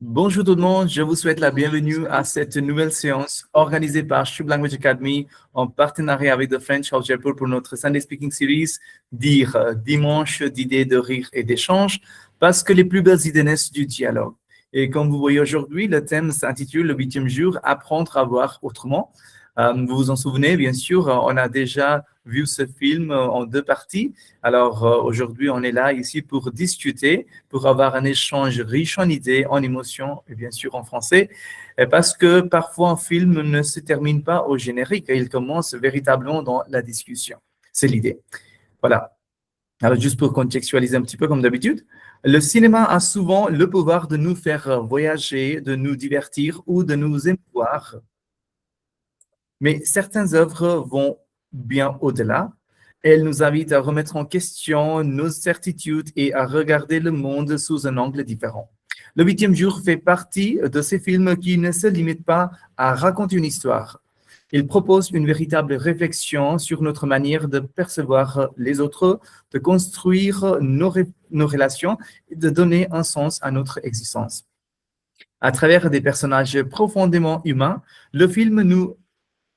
Bonjour tout le monde, je vous souhaite la bienvenue à cette nouvelle séance organisée par Shub Language Academy en partenariat avec The French House Jaipur pour notre Sunday Speaking Series, dire dimanche d'idées, de rire et d'échanges, parce que les plus belles idées naissent du dialogue. Et comme vous voyez aujourd'hui, le thème s'intitule le 8e jour, apprendre à voir autrement. Vous vous en souvenez, bien sûr, on a déjà vu ce film en deux parties. Alors aujourd'hui, on est là ici pour discuter, pour avoir un échange riche en idées, en émotions et bien sûr en français, parce que parfois un film ne se termine pas au générique, il commence véritablement dans la discussion. C'est l'idée. Voilà. Alors juste pour contextualiser un petit peu comme d'habitude, le cinéma a souvent le pouvoir de nous faire voyager, de nous divertir ou de nous émouvoir. Mais certaines œuvres vont bien au-delà. Elles nous invitent à remettre en question nos certitudes et à regarder le monde sous un angle différent. Le 8e jour fait partie de ces films qui ne se limitent pas à raconter une histoire. Il propose une véritable réflexion sur notre manière de percevoir les autres, de construire nos relations et de donner un sens à notre existence. À travers des personnages profondément humains, le film nous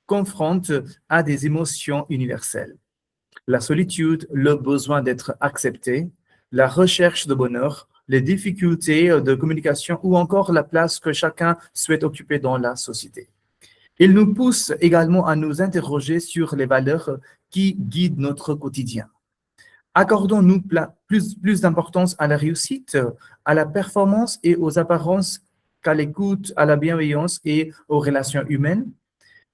confronte à des émotions universelles. La solitude, le besoin d'être accepté, la recherche de bonheur, les difficultés de communication ou encore la place que chacun souhaite occuper dans la société. Il nous pousse également à nous interroger sur les valeurs qui guident notre quotidien. Accordons-nous plus d'importance à la réussite, à la performance et aux apparences qu'à l'écoute, à la bienveillance et aux relations humaines?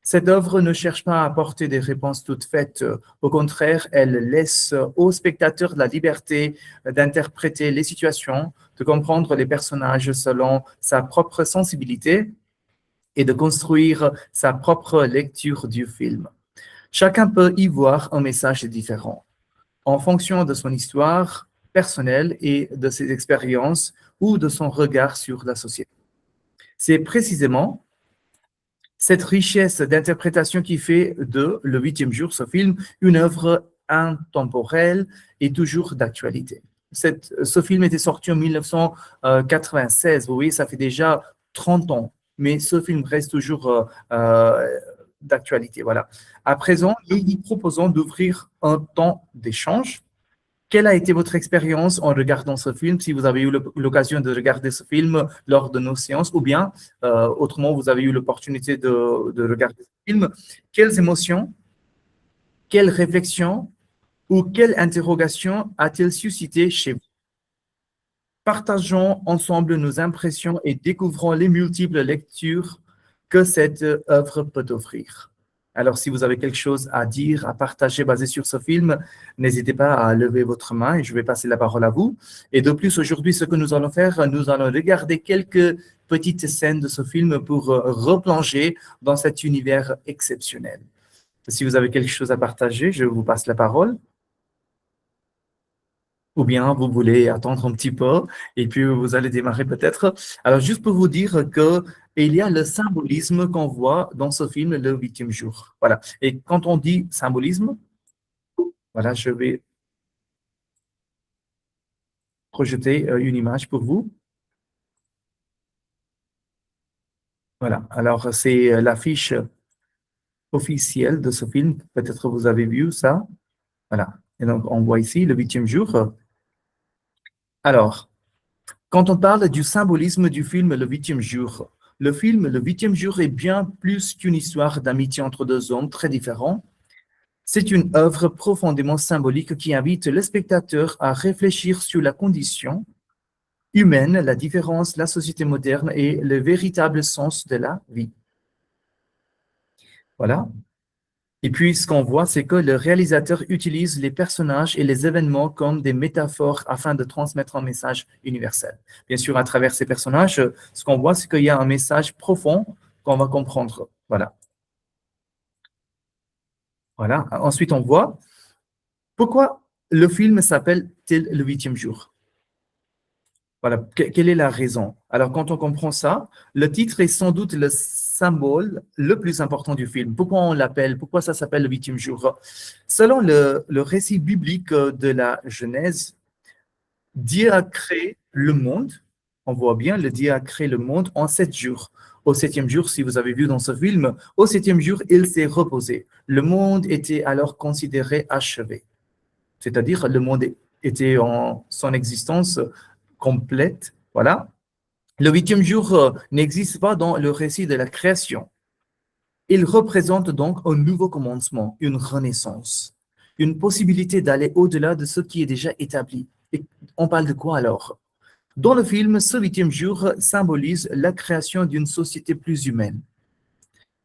Cette œuvre ne cherche pas à apporter des réponses toutes faites. Au contraire, elle laisse aux spectateurs la liberté d'interpréter les situations, de comprendre les personnages selon sa propre sensibilité et de construire sa propre lecture du film. Chacun peut y voir un message différent en fonction de son histoire personnelle et de ses expériences ou de son regard sur la société. C'est précisément cette richesse d'interprétation qui fait de Le 8e jour, ce film, une œuvre intemporelle et toujours d'actualité. Ce film était sorti en 1996, vous voyez, ça fait déjà 30 ans, mais ce film reste toujours d'actualité. Voilà. À présent, nous vous proposons d'ouvrir un temps d'échange. Quelle a été votre expérience en regardant ce film, si vous avez eu l'occasion de regarder ce film lors de nos séances, ou bien, autrement, vous avez eu l'opportunité de regarder ce film? Quelles émotions, quelles réflexions ou quelles interrogations a-t-il suscité chez vous? Partageons ensemble nos impressions et découvrons les multiples lectures que cette œuvre peut offrir. Alors, si vous avez quelque chose à dire, à partager basé sur ce film, n'hésitez pas à lever votre main et je vais passer la parole à vous. Et de plus, aujourd'hui, ce que nous allons faire, nous allons regarder quelques petites scènes de ce film pour replonger dans cet univers exceptionnel. Si vous avez quelque chose à partager, je vous passe la parole. Ou bien vous voulez attendre un petit peu et puis vous allez démarrer peut-être. Alors, juste pour vous dire que il y a le symbolisme qu'on voit dans ce film, le 8e jour. Voilà. Et quand on dit symbolisme, voilà, je vais projeter une image pour vous. Voilà. Alors, c'est l'affiche officielle de ce film. Peut-être vous avez vu ça. Voilà. Et donc, on voit ici le 8e jour. Alors, quand on parle du symbolisme du film Le 8e jour, le film Le 8e jour est bien plus qu'une histoire d'amitié entre deux hommes très différents. C'est une œuvre profondément symbolique qui invite le spectateur à réfléchir sur la condition humaine, la différence, la société moderne et le véritable sens de la vie. Voilà. Et puis, ce qu'on voit, c'est que le réalisateur utilise les personnages et les événements comme des métaphores afin de transmettre un message universel. Bien sûr, à travers ces personnages, ce qu'on voit, c'est qu'il y a un message profond qu'on va comprendre. Voilà. Voilà. Ensuite, on voit pourquoi le film s'appelle-t-il Le 8e jour. Voilà. Quelle est la raison? Alors, quand on comprend ça, le titre est sans doute le symbole le plus important du film. Pourquoi on l'appelle? Pourquoi ça s'appelle le 8e jour? Selon le récit biblique de la Genèse, Dieu a créé le monde on voit bien, le Dieu a créé le monde en 7 jours. Au septième jour, si vous avez vu dans ce film, au septième jour, il s'est reposé. Le monde était alors considéré achevé. C'est-à-dire, le monde était en son existence complète. Voilà. Le huitième jour n'existe pas dans le récit de la création. Il représente donc un nouveau commencement, une renaissance, une possibilité d'aller au-delà de ce qui est déjà établi. Et on parle de quoi alors? Dans le film, ce huitième jour symbolise la création d'une société plus humaine,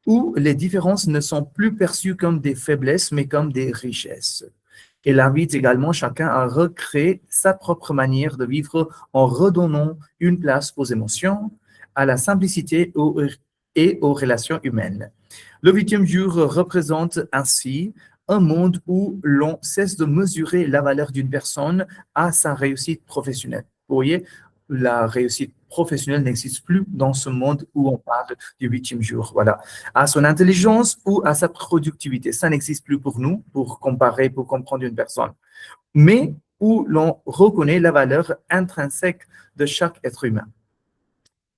où les différences ne sont plus perçues comme des faiblesses, mais comme des richesses. Il invite également chacun à recréer sa propre manière de vivre en redonnant une place aux émotions, à la simplicité et aux relations humaines. Le huitième jour représente ainsi un monde où l'on cesse de mesurer la valeur d'une personne à sa réussite professionnelle. Vous voyez, la réussite professionnelle n'existe plus dans ce monde où on parle du huitième jour. Voilà. À son intelligence ou à sa productivité. Ça n'existe plus pour nous, pour comparer, pour comprendre une personne. Mais où l'on reconnaît la valeur intrinsèque de chaque être humain.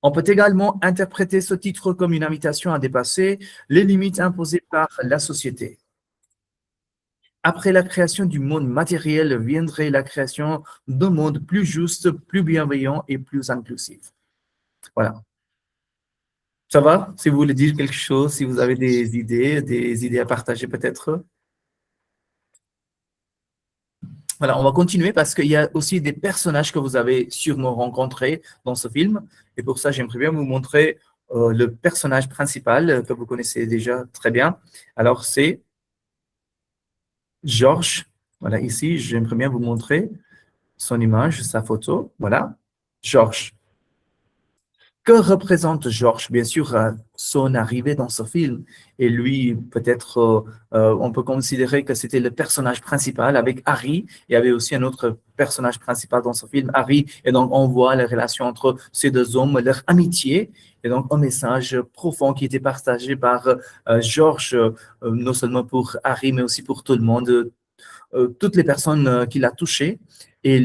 On peut également interpréter ce titre comme une invitation à dépasser les limites imposées par la société. Après la création du monde matériel viendrait la création d'un monde plus juste, plus bienveillant et plus inclusif. Voilà. Ça va? Si vous voulez dire quelque chose, si vous avez des idées à partager peut-être. Voilà, on va continuer parce qu'il y a aussi des personnages que vous avez sûrement rencontrés dans ce film. Et pour ça, j'aimerais bien vous montrer le personnage principal que vous connaissez déjà très bien. Alors, c'est Georges. Voilà, ici, j'aimerais bien vous montrer son image, sa photo. Voilà, Georges. Que représente Georges? Bien sûr, son arrivée dans ce film. Et lui, peut-être, on peut considérer que c'était le personnage principal avec Harry. Il y avait aussi un autre personnage principal dans ce film, Harry. Et donc, on voit les relations entre ces deux hommes, leur amitié. Et donc, un message profond qui était partagé par Georges, non seulement pour Harry, mais aussi pour tout le monde, toutes les personnes qu'il a touchées. Et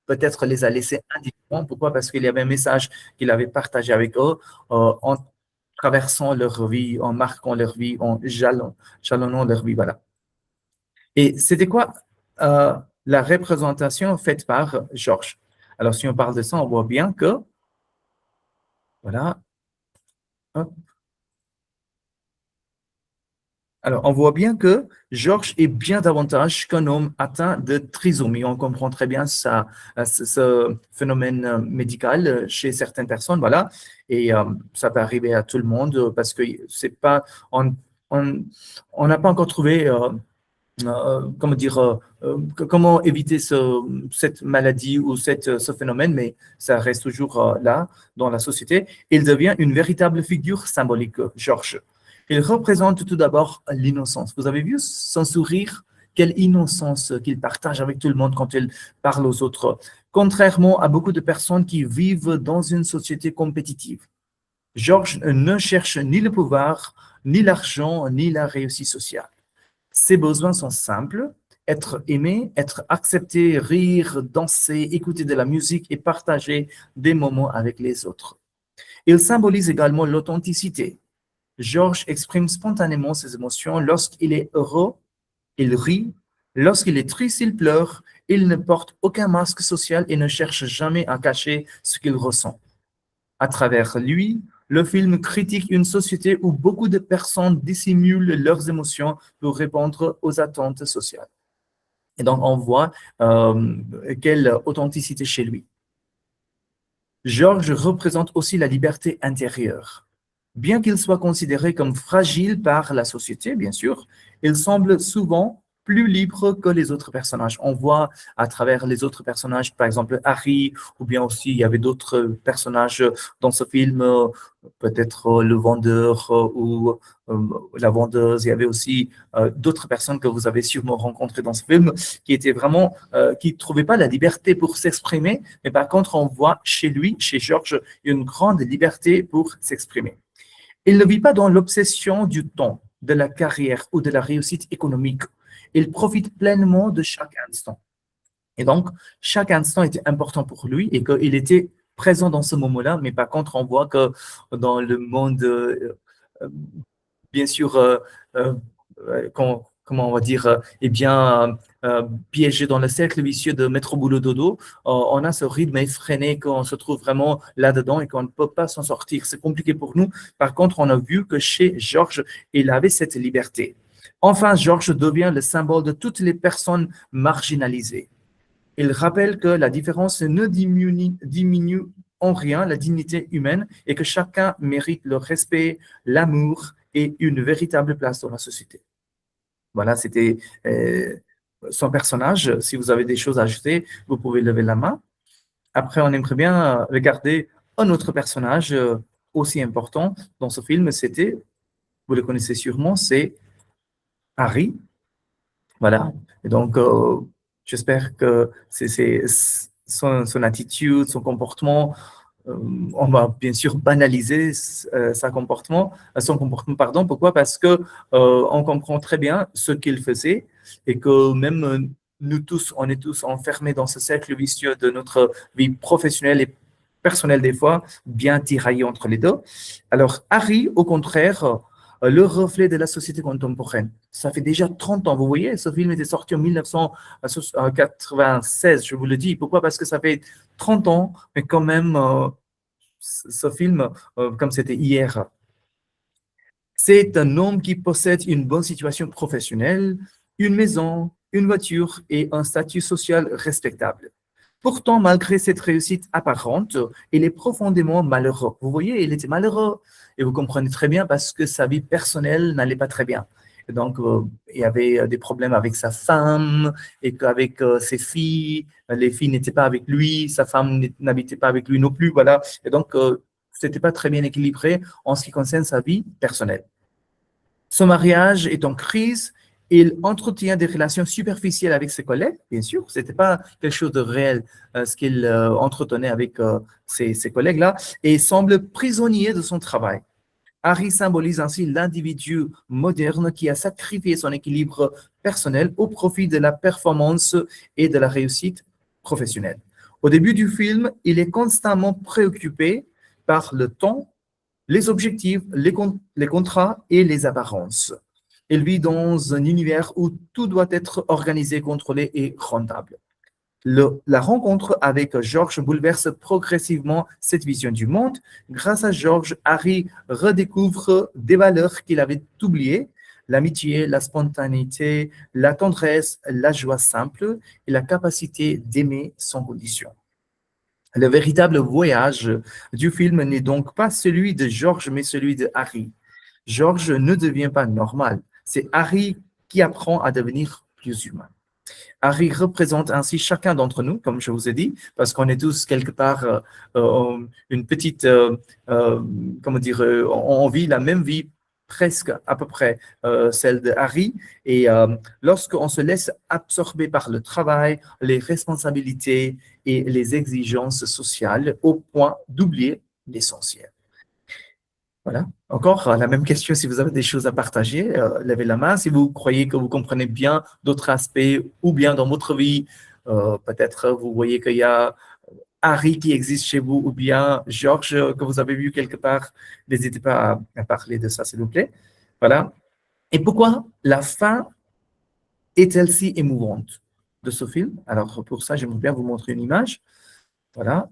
peut-être les a laissés indifférents. Pourquoi? Parce qu'il y avait un message qu'il avait partagé avec eux en traversant leur vie, en marquant leur vie, en jalonnant leur vie. Voilà. Et c'était quoi la représentation faite par Georges? Alors, si on parle de ça, on voit bien que, voilà, hop. Alors, on voit bien que Georges est bien davantage qu'un homme atteint de trisomie. On comprend très bien ça, ce phénomène médical chez certaines personnes, voilà. Et ça peut arriver à tout le monde parce que c'est pas, on n'a pas encore trouvé, comment dire, comment éviter cette maladie ou ce phénomène, mais ça reste toujours là dans la société. Il devient une véritable figure symbolique, Georges. Il représente tout d'abord l'innocence. Vous avez vu son sourire? Quelle innocence qu'il partage avec tout le monde quand il parle aux autres. Contrairement à beaucoup de personnes qui vivent dans une société compétitive. Georges ne cherche ni le pouvoir, ni l'argent, ni la réussite sociale. Ses besoins sont simples, être aimé, être accepté, rire, danser, écouter de la musique et partager des moments avec les autres. Il symbolise également l'authenticité. Georges exprime spontanément ses émotions. Lorsqu'il est heureux, il rit. Lorsqu'il est triste, il pleure. Il ne porte aucun masque social et ne cherche jamais à cacher ce qu'il ressent. À travers lui, le film critique une société où beaucoup de personnes dissimulent leurs émotions pour répondre aux attentes sociales. Et donc, on voit quelle authenticité chez lui. Georges représente aussi la liberté intérieure. Bien qu'il soit considéré comme fragile par la société, bien sûr, il semble souvent plus libre que les autres personnages. On voit à travers les autres personnages, par exemple Harry, ou bien aussi il y avait d'autres personnages dans ce film, peut-être le vendeur ou la vendeuse. Il y avait aussi d'autres personnes que vous avez sûrement rencontrées dans ce film qui étaient vraiment, qui ne trouvaient pas la liberté pour s'exprimer, mais par contre, on voit chez lui, chez Georges, une grande liberté pour s'exprimer. Il ne vit pas dans l'obsession du temps, de la carrière ou de la réussite économique. Il profite pleinement de chaque instant. Et donc, chaque instant était important pour lui et qu'il était présent dans ce moment-là, mais par contre, on voit que dans le monde, bien sûr, comment on va dire, eh bien, piégé dans le cercle vicieux de métro boulot dodo, on a ce rythme effréné qu'on se trouve vraiment là-dedans et qu'on ne peut pas s'en sortir. C'est compliqué pour nous. Par contre, on a vu que chez Georges, il avait cette liberté. Enfin, Georges devient le symbole de toutes les personnes marginalisées. Il rappelle que la différence ne diminue en rien la dignité humaine et que chacun mérite le respect, l'amour et une véritable place dans la société. Voilà, c'était son personnage. Si vous avez des choses à ajouter, vous pouvez lever la main. Après, on aimerait bien regarder un autre personnage aussi important dans ce film. C'était, vous le connaissez sûrement, c'est Harry. Voilà. Et donc, j'espère que son attitude, son comportement, on va bien sûr banaliser son comportement, pardon. Pourquoi? Parce que on comprend très bien ce qu'il faisait et que même nous tous, on est tous enfermés dans ce cercle vicieux de notre vie professionnelle et personnelle des fois, bien tiraillés entre les deux. Alors, Harry, au contraire, le reflet de la société contemporaine. Ça fait déjà 30 ans, vous voyez, ce film était sorti en 1996, je vous le dis. Pourquoi? Parce que ça fait 30 ans, mais quand même, ce film, comme c'était hier, c'est un homme qui possède une bonne situation professionnelle, une maison, une voiture et un statut social respectable. Pourtant, malgré cette réussite apparente, il est profondément malheureux. Vous voyez, il était malheureux. Et vous comprenez très bien parce que sa vie personnelle n'allait pas très bien. Et donc, il y avait des problèmes avec sa femme et qu'avec ses filles, les filles n'étaient pas avec lui, sa femme n'habitait pas avec lui non plus. Voilà. Et donc, c'était pas très bien équilibré en ce qui concerne sa vie personnelle. Son mariage est en crise. Il entretient des relations superficielles avec ses collègues, bien sûr. Ce n'était pas quelque chose de réel ce qu'il entretenait avec ses collègues-là, et semble prisonnier de son travail. Harry symbolise ainsi l'individu moderne qui a sacrifié son équilibre personnel au profit de la performance et de la réussite professionnelle. Au début du film, il est constamment préoccupé par le temps, les objectifs, les contrats et les apparences. Il vit dans un univers où tout doit être organisé, contrôlé et rentable. La rencontre avec George bouleverse progressivement cette vision du monde. Grâce à George, Harry redécouvre des valeurs qu'il avait oubliées, l'amitié, la spontanéité, la tendresse, la joie simple et la capacité d'aimer sans condition. Le véritable voyage du film n'est donc pas celui de George, mais celui de Harry. George ne devient pas normal. C'est Harry qui apprend à devenir plus humain. Harry représente ainsi chacun d'entre nous, comme je vous ai dit, parce qu'on est tous quelque part une petite, comment dire, on vit la même vie presque à peu près celle de Harry. Et lorsqu'on se laisse absorber par le travail, les responsabilités et les exigences sociales au point d'oublier l'essentiel. Voilà. Encore la même question, si vous avez des choses à partager, levez la main. Si vous croyez que vous comprenez bien d'autres aspects ou bien dans votre vie, peut-être vous voyez qu'il y a Harry qui existe chez vous ou bien Georges que vous avez vu quelque part, n'hésitez pas à parler de ça, s'il vous plaît. Voilà. Et pourquoi la fin est-elle si émouvante de ce film? Alors, pour ça, j'aimerais bien vous montrer une image. Voilà.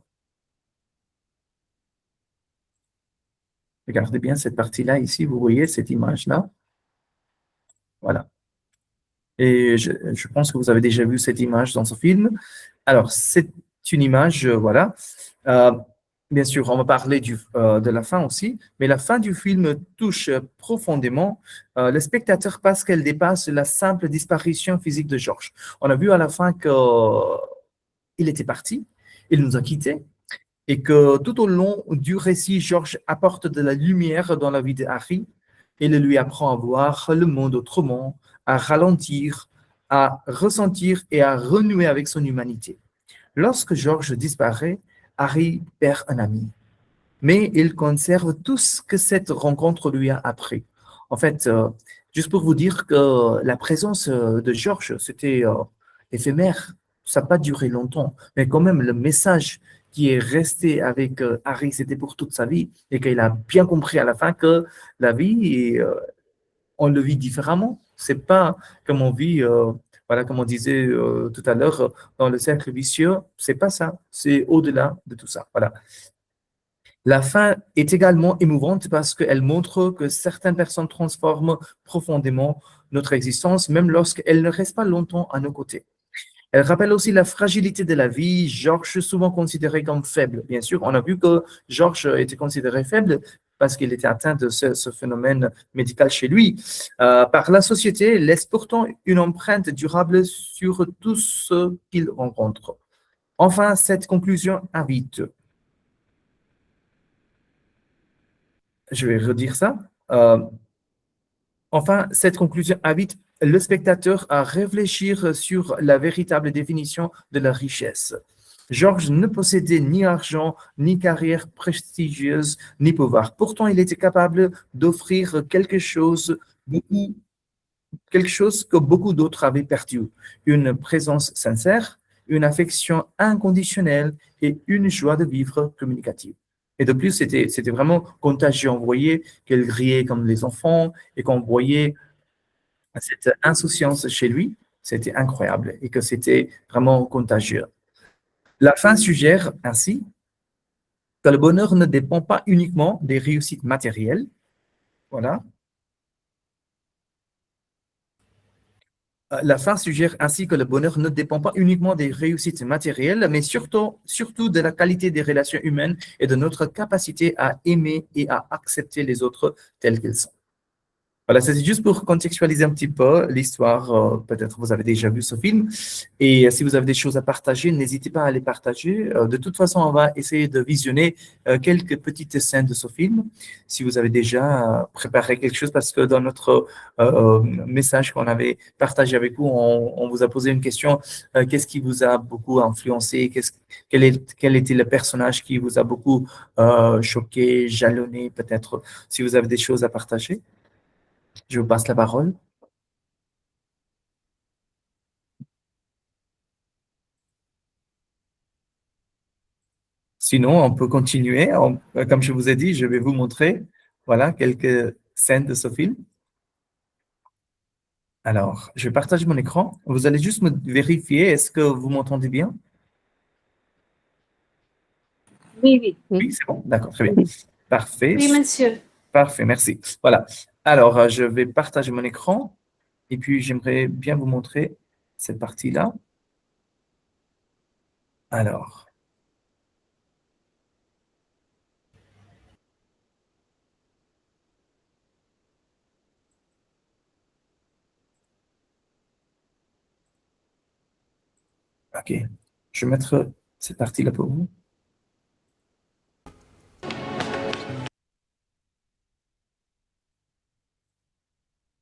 Regardez bien cette partie-là ici, vous voyez cette image-là. Voilà. Et je pense que vous avez déjà vu cette image dans ce film. Alors, c'est une image, voilà. Bien sûr, on va parler de la fin aussi, mais la fin du film touche profondément le spectateur parce qu'elle dépasse la simple disparition physique de Georges. On a vu à la fin qu'il était parti, il nous a quittés, et que tout au long du récit, Georges apporte de la lumière dans la vie de Harry. Il lui apprend à voir le monde autrement, à ralentir, à ressentir et à renouer avec son humanité. Lorsque Georges disparaît, Harry perd un ami, mais il conserve tout ce que cette rencontre lui a appris. En fait, juste pour vous dire que la présence de Georges, c'était éphémère, ça n'a pas duré longtemps, mais quand même le message qui est resté avec Harry, c'était pour toute sa vie, et qu'il a bien compris à la fin que la vie, on le vit différemment. C'est pas comme on vit, voilà, comme on disait tout à l'heure, dans le cercle vicieux, c'est pas ça, c'est au-delà de tout ça. Voilà. La fin est également émouvante parce qu'elle montre que certaines personnes transforment profondément notre existence, même lorsqu'elles ne restent pas longtemps à nos côtés. Elle rappelle aussi la fragilité de la vie. Georges, souvent considéré comme faible. Bien sûr, on a vu que Georges était considéré faible parce qu'il était atteint de ce phénomène médical chez lui. Par la société, laisse pourtant une empreinte durable sur tout ce qu'il rencontre. Enfin, cette conclusion invite, je vais redire ça, enfin, cette conclusion invite le spectateur à réfléchir sur la véritable définition de la richesse. Georges ne possédait ni argent, ni carrière prestigieuse, ni pouvoir. Pourtant, il était capable d'offrir quelque chose que beaucoup d'autres avaient perdu. Une présence sincère, une affection inconditionnelle et une joie de vivre communicative. Et de plus, c'était vraiment contagieux. On voyait qu'elle riait comme les enfants et qu'on voyait cette insouciance chez lui. C'était incroyable et que c'était vraiment contagieux. La fin suggère ainsi que le bonheur ne dépend pas uniquement des réussites matérielles. Voilà. La fin suggère ainsi que le bonheur ne dépend pas uniquement des réussites matérielles, mais surtout de la qualité des relations humaines et de notre capacité à aimer et à accepter les autres tels qu'ils sont. Voilà, c'est juste pour contextualiser un petit peu l'histoire. Peut-être vous avez déjà vu ce film. Et si vous avez des choses à partager, n'hésitez pas à les partager. De toute façon, on va essayer de visionner quelques petites scènes de ce film. Si vous avez déjà préparé quelque chose, parce que dans notre message qu'on avait partagé avec vous, on vous a posé une question. Qu'est-ce qui vous a beaucoup influencé? Quel était le personnage qui vous a beaucoup choqué, jalonné, peut-être? Si vous avez des choses à partager. Je vous passe la parole. Sinon, on peut continuer. Comme je vous ai dit, je vais vous montrer, voilà, quelques scènes de ce film. Alors, je partage mon écran. Vous allez juste me vérifier, est-ce que vous m'entendez bien? Oui, oui. Oui, c'est bon. D'accord, très bien. Oui, Parfait. oui, monsieur. Parfait, merci. Voilà. Alors, je vais partager mon écran et puis j'aimerais bien vous montrer cette partie-là. Alors, OK. Je vais mettre cette partie-là pour vous.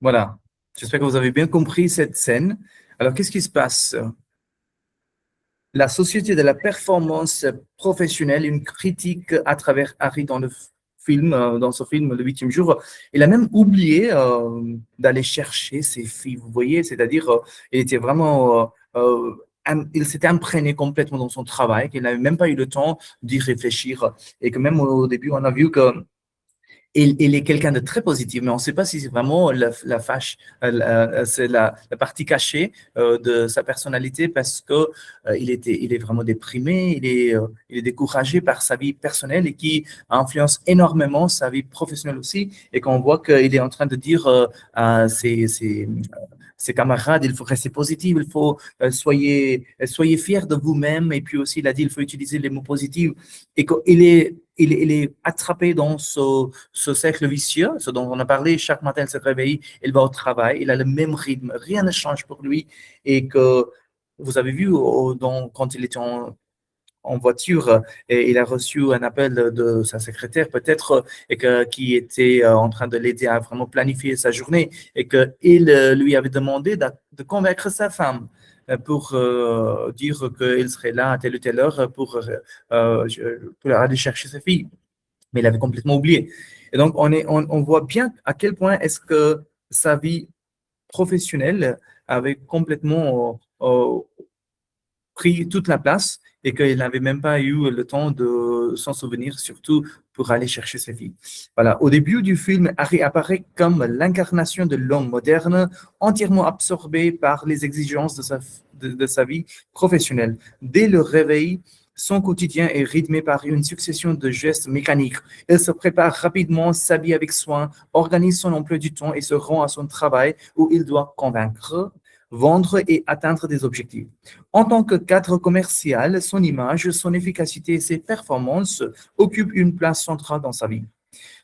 Voilà. J'espère que vous avez bien compris cette scène. Alors, qu'est-ce qui se passe? La société de la performance professionnelle, une critique à travers Harry dans le film, dans ce film, Le Huitième Jour. Il a même oublié d'aller chercher ses filles, vous voyez, c'est-à-dire, il était vraiment, il s'était imprégné complètement dans son travail, qu'il n'avait même pas eu le temps d'y réfléchir. Et que même au début, on a vu que il est quelqu'un de très positif, mais on ne sait pas si c'est vraiment c'est la partie cachée de sa personnalité parce que il est vraiment déprimé, il est découragé par sa vie personnelle et qui influence énormément sa vie professionnelle aussi. Et qu'on voit qu'il est en train de dire à ses camarades, il faut rester positif, il faut soyez fiers de vous-même. Et puis aussi, il a dit, il faut utiliser les mots positifs. Et il est attrapé dans ce cercle vicieux, ce dont on a parlé. Chaque matin, il se réveille, il va au travail, il a le même rythme, rien ne change pour lui. Et que vous avez vu quand il était en voiture et il a reçu un appel de sa secrétaire peut-être qui était en train de l'aider à vraiment planifier sa journée et qu'il lui avait demandé de convaincre sa femme pour dire qu'il serait là à telle ou telle heure pour aller chercher sa fille. Mais il avait complètement oublié. Et donc, on voit bien à quel point est-ce que sa vie professionnelle avait complètement pris toute la place et qu'il n'avait même pas eu le temps de s'en souvenir, surtout pour aller chercher sa fille. Voilà. Au début du film, Harry apparaît comme l'incarnation de l'homme moderne, entièrement absorbé par les exigences de sa vie professionnelle. Dès le réveil, son quotidien est rythmé par une succession de gestes mécaniques. Il se prépare rapidement, s'habille avec soin, organise son emploi du temps et se rend à son travail où il doit convaincre, vendre et atteindre des objectifs. En tant que cadre commercial, son image, son efficacité et ses performances occupent une place centrale dans sa vie.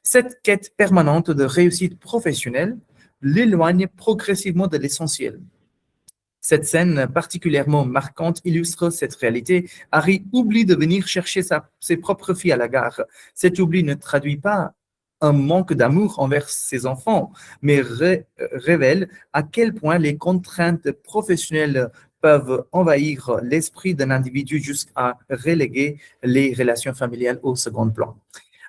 Cette quête permanente de réussite professionnelle l'éloigne progressivement de l'essentiel. Cette scène particulièrement marquante illustre cette réalité. Harry oublie de venir chercher ses propres filles à la gare. Cet oubli ne traduit pas un manque d'amour envers ses enfants, mais révèle à quel point les contraintes professionnelles peuvent envahir l'esprit d'un individu jusqu'à reléguer les relations familiales au second plan.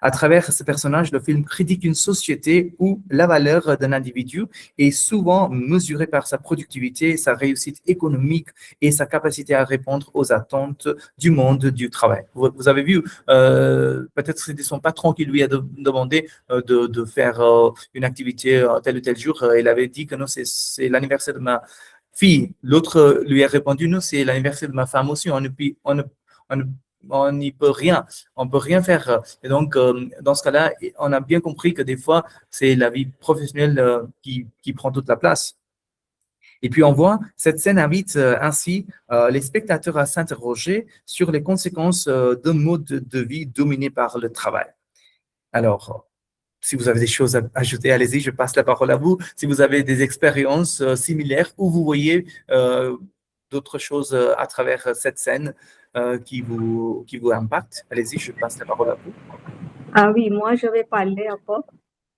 À travers ce personnage, le film critique une société où la valeur d'un individu est souvent mesurée par sa productivité, sa réussite économique et sa capacité à répondre aux attentes du monde du travail. Vous avez vu, peut-être c'était son patron qui lui a demandé de faire une activité tel ou tel jour. Il avait dit que non, c'est l'anniversaire de ma fille. L'autre lui a répondu, non, c'est l'anniversaire de ma femme aussi. On n'y peut rien, on peut rien faire. Et donc, dans ce cas-là, on a bien compris que des fois, c'est la vie professionnelle qui prend toute la place. Et puis, on voit, cette scène invite ainsi les spectateurs à s'interroger sur les conséquences d'un mode de vie dominé par le travail. Alors, si vous avez des choses à ajouter, allez-y, je passe la parole à vous. Si vous avez des expériences similaires ou vous voyez d'autres choses à travers cette scène qui vous impactent, allez-y, je passe la parole à vous. Ah oui, moi je vais parler encore.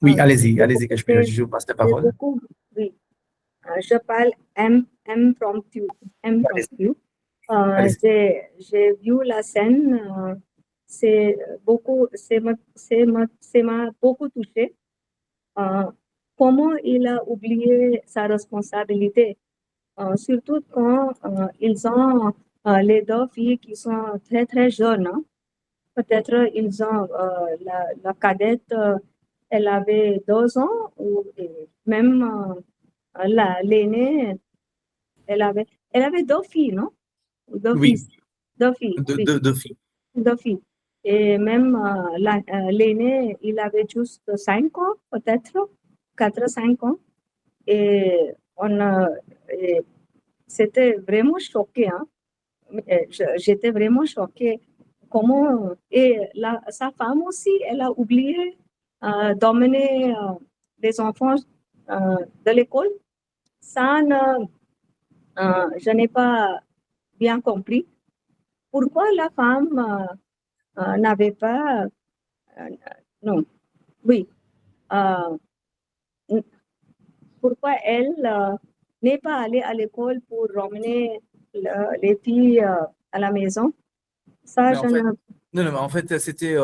Oui, allez-y, que je vous passe la parole. Oui, je parle impromptu. J'ai vu la scène, m'a beaucoup touché. Comment il a oublié sa responsabilité, surtout quand ils ont les deux filles qui sont très très jeunes. Hein. Peut-être ils ont la cadette, elle avait 2 ans, ou même l'aînée, elle avait 2 filles, non? Deux oui. fils. 2 filles. Deux filles. 2 filles. Et même l'aîné, il avait juste 5 ans, peut-être, 4-5 ans. Et c'était vraiment choqué. Hein? J'étais vraiment choquée. Comment, et sa femme aussi, elle a oublié d'emmener les enfants de l'école. Ça, je n'ai pas bien compris. Pourquoi la femme n'avait pas... non, oui. Pourquoi elle n'est pas allée à l'école pour ramener les filles à la maison? Ça, en fait, c'était,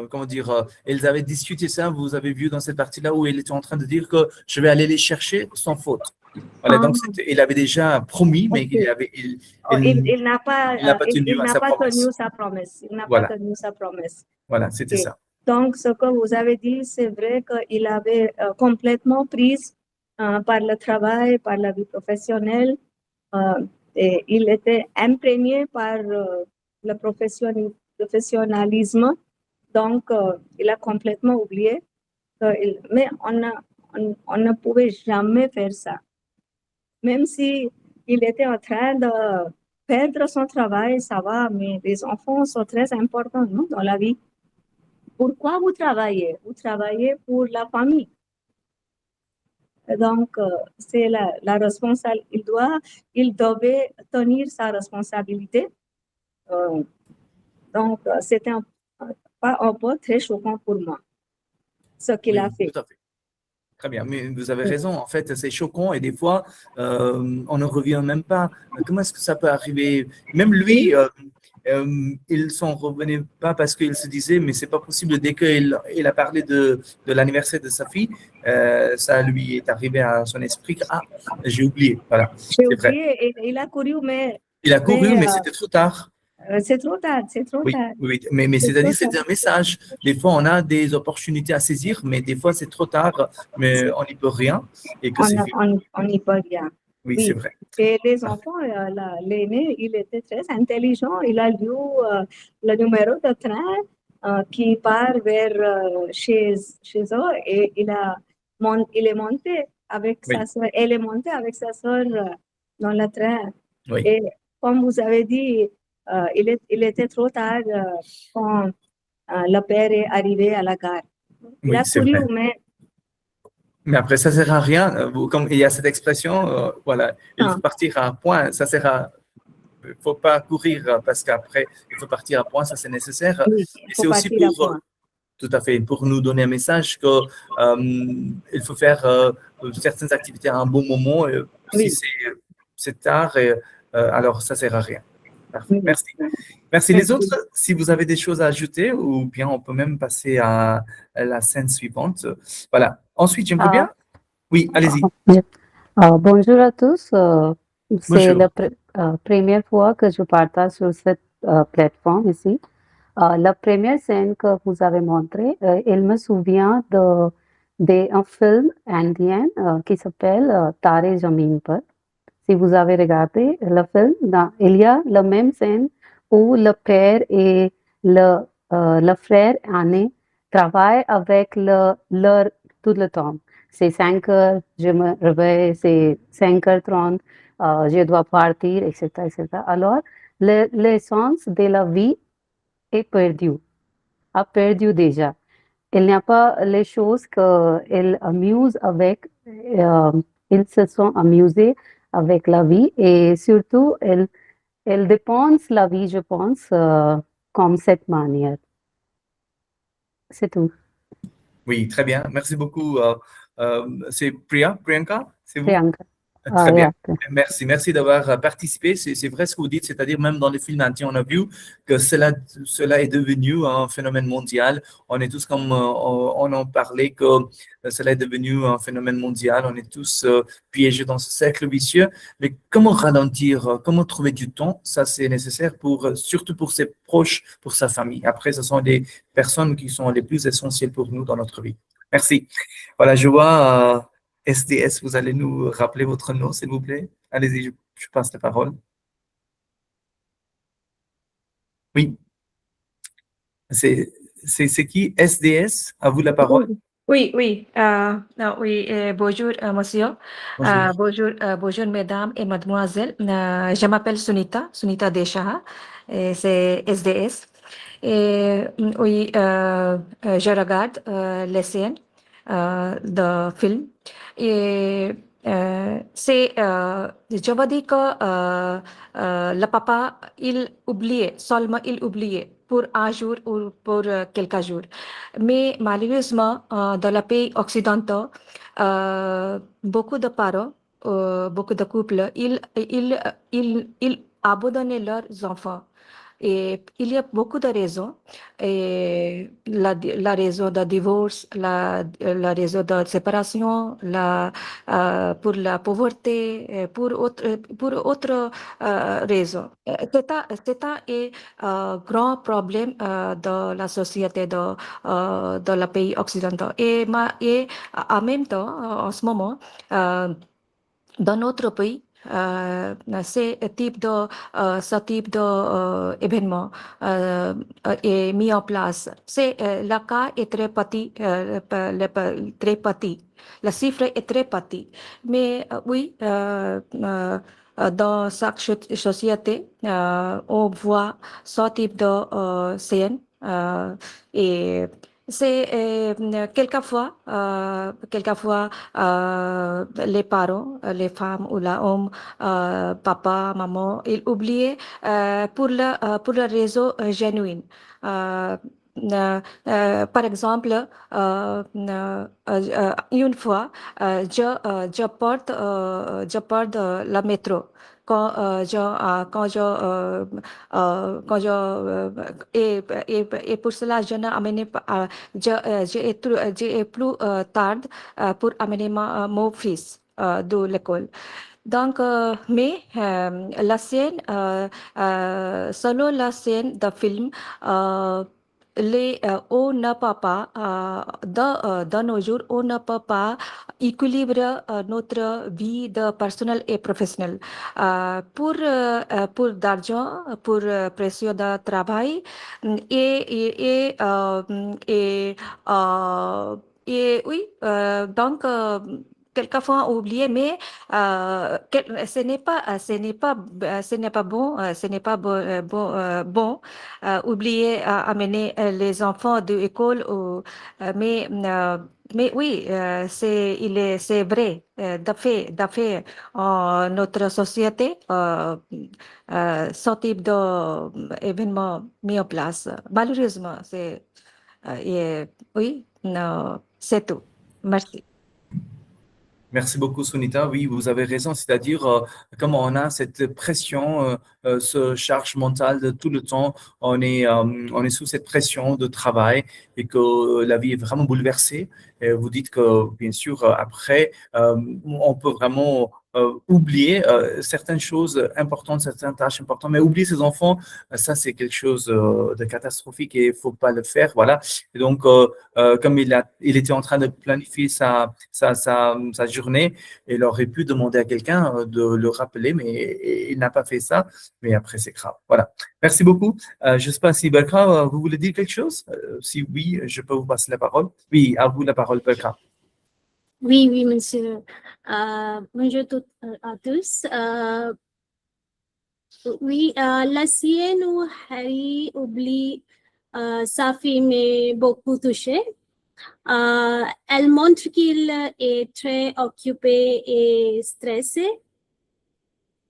comment dire, elles avaient discuté ça, vous avez vu dans cette partie-là où elle était en train de dire que je vais aller les chercher sans faute. Voilà, donc il avait déjà promis, mais il n'a pas tenu sa promesse. Il n'a voilà. pas tenu sa promesse. Voilà, c'était ça. Donc, ce que vous avez dit, c'est vrai qu'il avait complètement prise par le travail, par la vie professionnelle. Et il était imprégné par le professionnalisme. Donc, il a complètement oublié. Mais on ne pouvait jamais faire ça. Même si il était en train de perdre son travail, ça va, mais les enfants sont très importants, non, dans la vie. Pourquoi vous travaillez? Vous travaillez pour la famille. Donc, c'est la responsabilité. Il devait tenir sa responsabilité. Donc, c'était un peu très choquant pour moi, ce qu'il a fait. Tout à fait. Très bien, mais vous avez raison. En fait, c'est choquant et des fois, on ne revient même pas. Comment est-ce que ça peut arriver? Même lui, il s'en revenait pas parce qu'il se disait, mais c'est pas possible. Dès qu'il a parlé de l'anniversaire de sa fille, ça lui est arrivé à son esprit. Ah, j'ai oublié. Voilà. J'ai oublié. Et il a couru, mais il a couru, mais c'était trop tard. C'est trop tard, c'est trop Oui, tard. oui, mais C'est c'est-à-dire, trop c'est tard. un message. Des fois, on a des opportunités à saisir, mais des fois, c'est trop tard, mais on n'y peut rien et que c'est fini. On n'y peut rien. Oui, c'est Oui. vrai. Et les Parfait. enfants, l'aîné, il était très intelligent. Il a lu le numéro de train qui part vers chez eux et il est monté avec Oui, sa soeur. Elle est montée avec sa soeur dans le train. oui, Et comme vous avez dit, il était trop tard quand le père est arrivé à la gare. Il oui, a c'est couru, vrai. Mais après, ça sert à rien. Comme il y a cette expression, voilà, il faut ah, partir à point. Ça sert à, il faut pas courir parce qu'après, il faut partir à point. Ça, c'est nécessaire. oui, il Et faut c'est aussi partir à pour, point. tout à fait, pour nous donner un message que il faut faire certaines activités à un bon moment. Si Oui, c'est tard, alors ça sert à rien. Parfait. oui. Merci. Merci. Les Merci. autres, si vous avez des choses à ajouter, ou bien on peut même passer à la scène suivante. Voilà. Ensuite, j'aimerais Euh, bien. Oui, allez-y. Bonjour à tous. C'est Bonjour. la première fois que je partage sur cette plateforme ici. La première scène que vous avez montrée, il me souvient d'un film indien qui s'appelle Tare Zameen Par. Si vous avez regardé le film, il y a la même scène où le père et le frère aîné travaillent avec leur tout le temps. C'est 5 heures, je me réveille, c'est 5h30, je dois partir, etc., etc. Alors, l'essence de la vie est perdue, a perdu déjà. Il n'y a pas les choses qu'ils amusent avec, ils se sont amusés avec la vie et surtout, ils dépensent la vie, je pense, comme cette manière. C'est tout. Oui, très bien. Merci beaucoup. C'est Priyanka, c'est vous? Priyanka. Très bien. Yeah. Merci. Merci d'avoir participé. C'est vrai ce que vous dites, c'est-à-dire même dans les films indiens, on a vu que cela est devenu un phénomène mondial. On est tous comme on en parlait que cela est devenu un phénomène mondial. On est tous piégés dans ce cercle vicieux. Mais comment ralentir, comment trouver du temps, ça c'est nécessaire pour surtout pour ses proches, pour sa famille. Après, ce sont des personnes qui sont les plus essentielles pour nous dans notre vie. Merci. Voilà, je vois. SDS, vous allez nous rappeler votre nom, s'il vous plaît? Allez-y, je passe la parole. Oui, c'est qui? SDS, à vous la parole. Oui, oui, oui, bonjour, monsieur. Bonjour. Bonjour, mesdames et mademoiselles. Je m'appelle Sunita Deshaha, et c'est SDS. Et oui, je regarde les scènes de film. Et je veux dire que le papa, seulement il oubliait pour un jour ou pour quelques jours. Mais malheureusement, dans les pays occidentaux, beaucoup de parents, beaucoup de couples, ils abandonnent leurs enfants. Et il y a beaucoup de raisons. Et la raison de divorce, la raison de séparation, pour la pauvreté, pour autre raison. C'est un grand problème de la société de la pays occidentaux. Et en même temps, en ce moment, dans notre pays, ce type d'événement est mis en place. Le cas est très petit, très petit. Le chiffre est très petit. Mais oui, dans chaque société, on voit ce type de scène. Et c'est quelquefois, les parents, les femmes ou l'homme, papa, maman, ils oublient pour le réseau genuine. Par exemple, une fois, je porte la métro. Et pour cela, je n'ai amené pas, j'ai plus tard pour amener mon fils de l'école. Donc, mais la scène, selon la scène de film, on ne peut pas, de nos jours, on ne peut pas équilibrer notre vie de personnel et professionnel. Pour d'argent, pour pression de travail et, et oui, donc, quelquefois oublié, mais ce n'est pas bon, ce n'est pas bon oublier amener les enfants de l'école mais oui, c'est vrai, de fait, notre société, ce type d'événement mis en place. Malheureusement, oui, non, c'est tout. Merci. Merci beaucoup, Sunita. Oui, vous avez raison. C'est-à-dire, comme on a cette pression, ce charge mentale de tout le temps, on est sous cette pression de travail et que la vie est vraiment bouleversée. Et vous dites que, bien sûr, après, on peut vraiment oublier certaines choses importantes, certaines tâches importantes, mais oublier ses enfants, ça, c'est quelque chose de catastrophique et il faut pas le faire. Voilà. Et donc, comme il était en train de planifier sa journée, il aurait pu demander à quelqu'un de le rappeler, mais il n'a pas fait ça. Mais après, c'est grave. Voilà. Merci beaucoup. Je ne sais pas si Berkra, vous voulez dire quelque chose? Si oui, je peux vous passer la parole. Oui, à vous la parole, Berkra. Oui, oui, monsieur. Bonjour à tous. Oui, la sienne ou Harry oublie Safi m'a beaucoup touché. Elle montre qu'il est très occupé et stressé.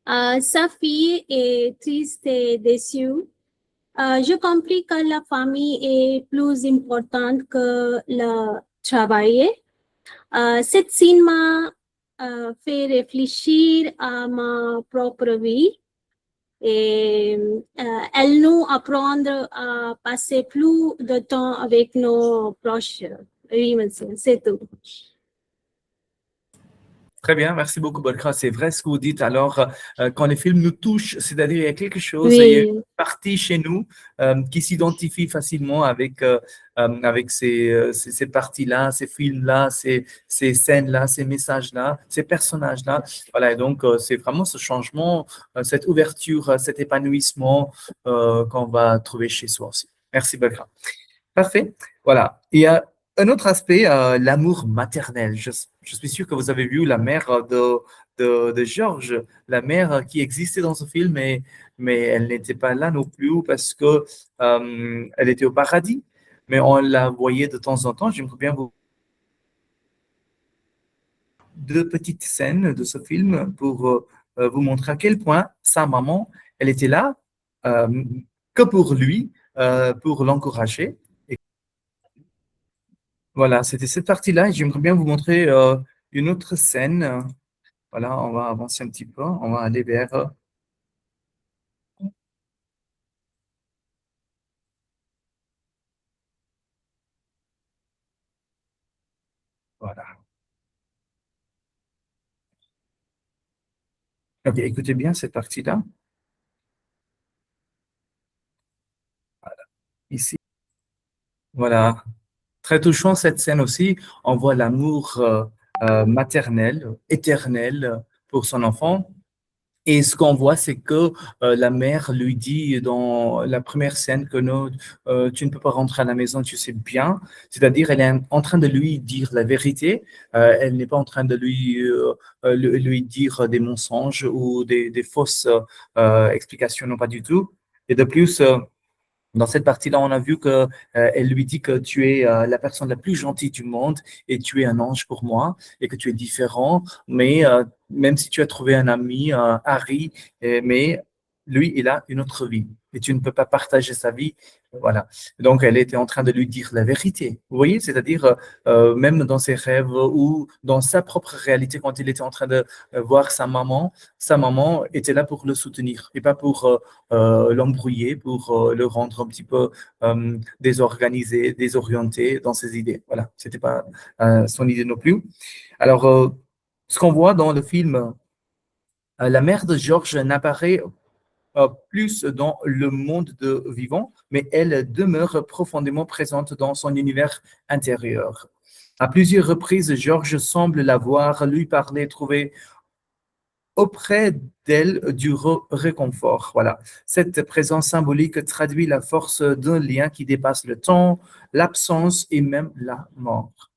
Sa fille est triste et déçue. Je compris que la famille est plus importante que le travail. Cette scène m'a fait réfléchir à ma propre vie et elle nous apprend à passer plus de temps avec nos proches. Oui, monsieur, c'est tout. Très bien, merci beaucoup, Berkra. C'est vrai ce que vous dites. Alors, quand les films nous touchent, c'est-à-dire il y a quelque chose, il y a Oui, une partie chez nous qui s'identifie facilement avec ces parties-là, ces films-là, ces scènes-là, ces messages-là, ces personnages-là. Voilà, et donc c'est vraiment ce changement, cette ouverture, cet épanouissement qu'on va trouver chez soi aussi. Merci, Berkra. Parfait. Voilà. Il y a un autre aspect, l'amour maternel. Je suis sûr que vous avez vu la mère de Georges, la mère qui existait dans ce film, mais elle n'était pas là non plus parce que elle était au paradis. Mais on la voyait de temps en temps. J'aimerais bien vous deux petites scènes de ce film pour vous montrer à quel point sa maman, elle était là euh, que pour lui, pour l'encourager. Voilà, c'était cette partie-là et j'aimerais bien vous montrer une autre scène. Voilà, on va avancer un petit peu, on va aller vers... voilà. Ok, écoutez bien cette partie-là. Ici, voilà. Très touchant cette scène aussi. On voit l'amour maternel, éternel pour son enfant. Et ce qu'on voit, c'est que la mère lui dit dans la première scène que non, tu ne peux pas rentrer à la maison, tu sais bien. C'est-à-dire, elle est en train de lui dire la vérité. Elle n'est pas en train de lui dire des mensonges ou des fausses explications, non pas du tout. Et de plus, dans cette partie-là, on a vu que elle lui dit que tu es la personne la plus gentille du monde et tu es un ange pour moi et que tu es différent. Mais même si tu as trouvé un ami, Harry, mais lui, il a une autre vie et tu ne peux pas partager sa vie. Voilà. Donc, elle était en train de lui dire la vérité. Vous voyez, c'est-à-dire même dans ses rêves ou dans sa propre réalité, quand il était en train de voir sa maman était là pour le soutenir et pas pour l'embrouiller, pour le rendre un petit peu désorganisé, désorienté dans ses idées. Voilà, c'était pas son idée non plus. Alors, ce qu'on voit dans le film, La mère de Georges n'apparaît plus dans le monde de vivant, mais elle demeure profondément présente dans son univers intérieur. À plusieurs reprises, Georges semble la voir, lui parler, trouver auprès d'elle du réconfort. Voilà. Cette présence symbolique traduit la force d'un lien qui dépasse le temps, l'absence et même la mort.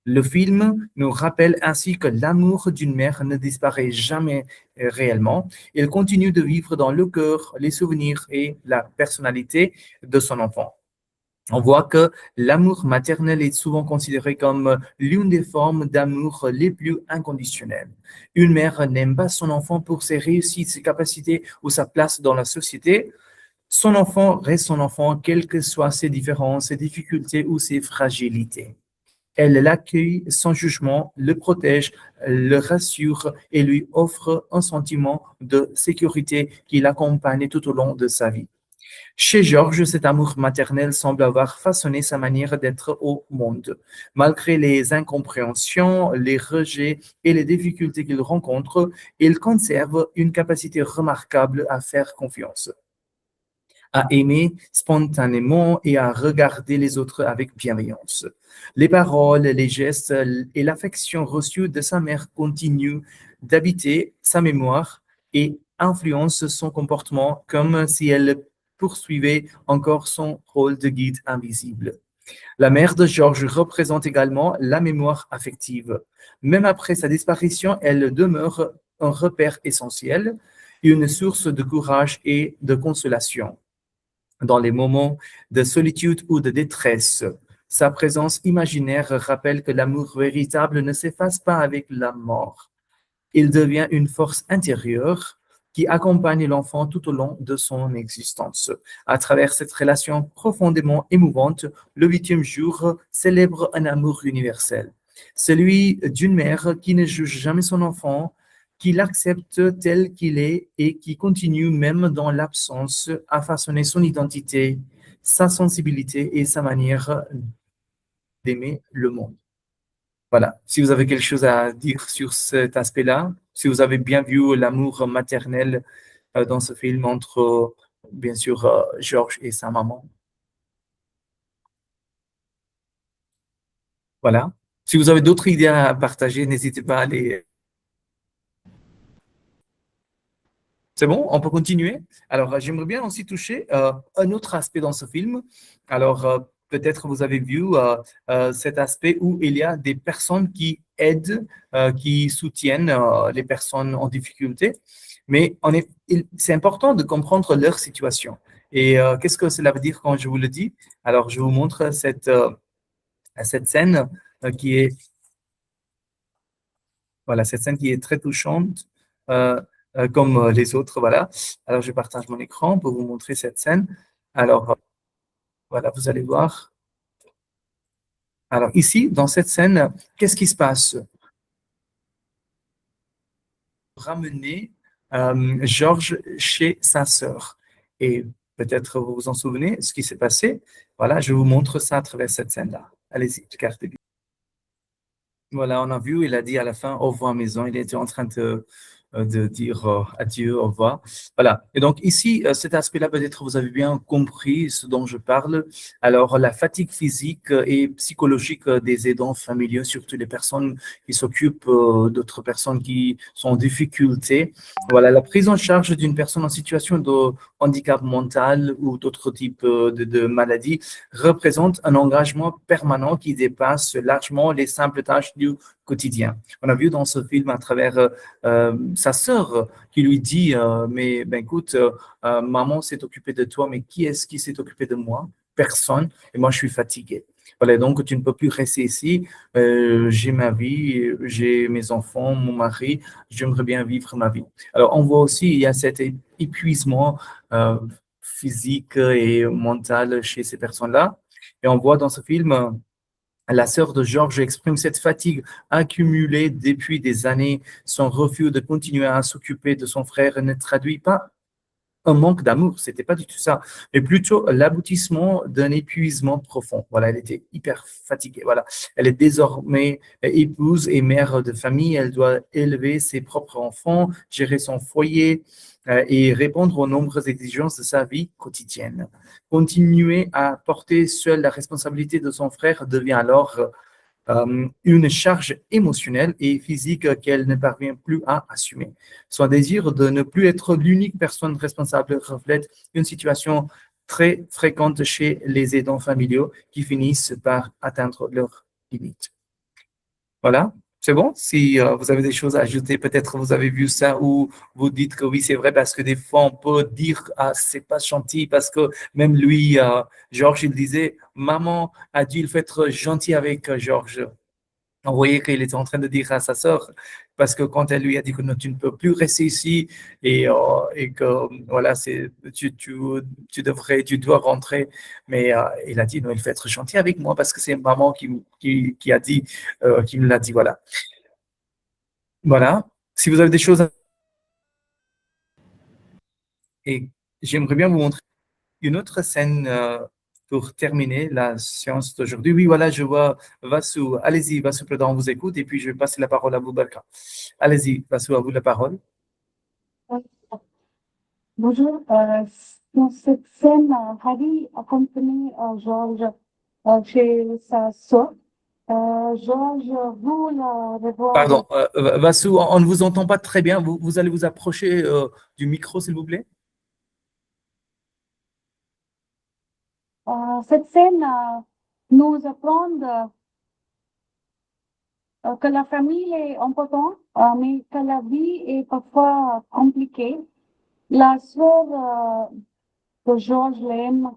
Le film nous rappelle ainsi que l'amour d'une mère ne disparaît jamais réellement. Il continue de vivre dans le cœur, les souvenirs et la personnalité de son enfant. On voit que l'amour maternel est souvent considéré comme l'une des formes d'amour les plus inconditionnelles. Une mère n'aime pas son enfant pour ses réussites, ses capacités ou sa place dans la société. Son enfant reste son enfant, quelles que soient ses différences, ses difficultés ou ses fragilités. Elle l'accueille sans jugement, le protège, le rassure et lui offre un sentiment de sécurité qui l'accompagne tout au long de sa vie. Chez Georges, cet amour maternel semble avoir façonné sa manière d'être au monde. Malgré les incompréhensions, les rejets et les difficultés qu'il rencontre, il conserve une capacité remarquable à faire confiance, à aimer spontanément et à regarder les autres avec bienveillance. Les paroles, les gestes et l'affection reçue de sa mère continuent d'habiter sa mémoire et influencent son comportement comme si elle poursuivait encore son rôle de guide invisible. La mère de Georges représente également la mémoire affective. Même après sa disparition, elle demeure un repère essentiel, une source de courage et de consolation. Dans les moments de solitude ou de détresse, sa présence imaginaire rappelle que l'amour véritable ne s'efface pas avec la mort. Il devient une force intérieure qui accompagne l'enfant tout au long de son existence. À travers cette relation profondément émouvante, le 8e jour célèbre un amour universel, celui d'une mère qui ne juge jamais son enfant, qui l'accepte tel qu'il est et qui continue même dans l'absence à façonner son identité, sa sensibilité et sa manière d'aimer le monde. Voilà. Si vous avez quelque chose à dire sur cet aspect-là, si vous avez bien vu l'amour maternel dans ce film entre, bien sûr, Georges et sa maman. Voilà. Si vous avez d'autres idées à partager, n'hésitez pas à les... C'est bon, on peut continuer. Alors, j'aimerais bien aussi toucher un autre aspect dans ce film. Alors, peut-être vous avez vu cet aspect où il y a des personnes qui aident, qui soutiennent les personnes en difficulté. Mais c'est important de comprendre leur situation. Et qu'est-ce que cela veut dire quand je vous le dis? Alors, je vous montre cette scène qui est... Voilà, cette scène qui est très touchante. Comme les autres, voilà. Alors, je partage mon écran pour vous montrer cette scène. Alors, voilà, vous allez voir. Alors, ici, dans cette scène, qu'est-ce qui se passe? Ramener Georges chez sa sœur. Et peut-être vous vous en souvenez, ce qui s'est passé. Voilà, je vous montre ça à travers cette scène-là. Allez-y, regardez bien. Voilà, on a vu, il a dit à la fin, au revoir maison. Il était en train de dire adieu, au revoir. Voilà. Et donc ici, cet aspect-là, peut-être vous avez bien compris ce dont je parle. Alors, la fatigue physique et psychologique des aidants familiaux, surtout les personnes qui s'occupent d'autres personnes qui sont en difficulté. Voilà, la prise en charge d'une personne en situation de handicap mental ou d'autres types de maladies représente un engagement permanent qui dépasse largement les simples tâches du quotidien. On a vu dans ce film à travers sa sœur qui lui dit mais ben écoute, maman s'est occupée de toi, mais qui est-ce qui s'est occupé de moi? Personne, et moi je suis fatiguée. Voilà, donc tu ne peux plus rester ici. J'ai ma vie, j'ai mes enfants, mon mari, j'aimerais bien vivre ma vie. Alors on voit aussi, il y a cet épuisement physique et mental chez ces personnes-là. Et on voit dans ce film la sœur de Georges exprime cette fatigue accumulée depuis des années. Son refus de continuer à s'occuper de son frère ne traduit pas un manque d'amour, c'était pas du tout ça, mais plutôt l'aboutissement d'un épuisement profond. Voilà, elle était hyper fatiguée. Voilà, elle est désormais épouse et mère de famille. Elle doit élever ses propres enfants, gérer son foyer et répondre aux nombreuses exigences de sa vie quotidienne. Continuer à porter seule la responsabilité de son frère devient alors une charge émotionnelle et physique qu'elle ne parvient plus à assumer. Son désir de ne plus être l'unique personne responsable reflète une situation très fréquente chez les aidants familiaux qui finissent par atteindre leurs limites. Voilà, c'est bon? Si vous avez des choses à ajouter, peut-être vous avez vu ça ou vous dites que oui, c'est vrai, parce que des fois on peut dire, ah, c'est pas gentil, parce que même lui, Georges, il disait, maman a dit, il faut être gentil avec Georges. On voyait qu'il était en train de dire à sa sœur, parce que quand elle lui a dit que non, tu ne peux plus rester ici et que voilà, tu dois rentrer. Mais il a dit non, il faut être gentil avec moi parce que c'est maman qui a dit, qui me l'a dit. Voilà. Voilà. Si vous avez des choses et j'aimerais bien vous montrer une autre scène pour terminer la séance d'aujourd'hui. Oui, voilà, je vois Vassou. Allez-y, Vassou, on vous écoute et puis je vais passer la parole à vous, Barka. Allez-y, Vassou, à vous la parole. Bonjour, dans cette scène, Harry accompagne Georges chez sa sœur. Georges voulait revoir. Pardon, Vassou, on ne vous entend pas très bien. Vous allez vous approcher du micro, s'il vous plaît. Cette scène nous apprend que la famille est importante, mais que la vie est parfois compliquée. La sœur de Georges l'aime,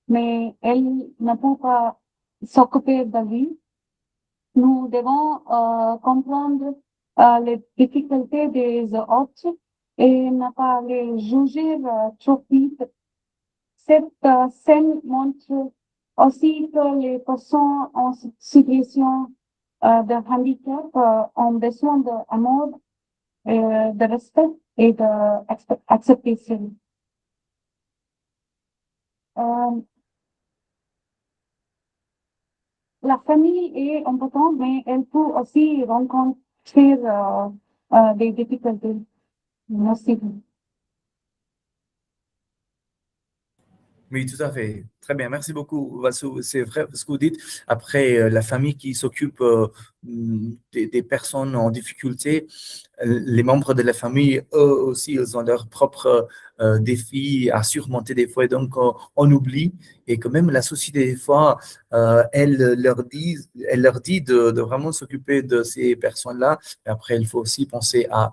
mais elle ne peut pas s'occuper de lui. Nous devons comprendre les difficultés des autres et ne pas les juger trop vite. Cette scène montre aussi que les personnes en situation de handicap ont besoin d'amour, de respect et d'acceptation. La famille est importante, mais elle peut aussi rencontrer des difficultés. Merci. Oui, tout à fait. Très bien. Merci beaucoup, Vassou. C'est vrai ce que vous dites. Après, la famille qui s'occupe des personnes en difficulté, les membres de la famille, eux aussi, ils ont leurs propres défis à surmonter des fois. Et donc, on oublie et que même la société, des fois, elle leur dit de vraiment s'occuper de ces personnes-là. Et après, il faut aussi penser à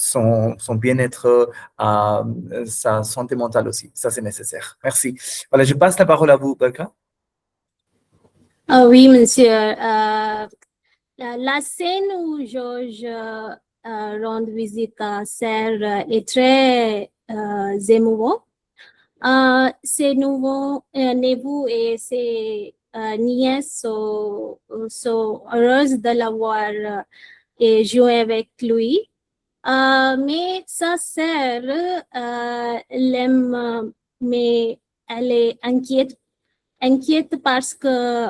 son bien-être, à sa santé mentale aussi. Ça, c'est nécessaire. Merci. Voilà, je passe la parole à vous, Belka. Oui, monsieur. La scène où Georges rend visite à Serre est très émouvant. Ses nouveaux neveux et ses nièces sont heureuses de l'avoir et jouer avec lui. Mais sa sœur l'aime, mais elle est inquiète parce que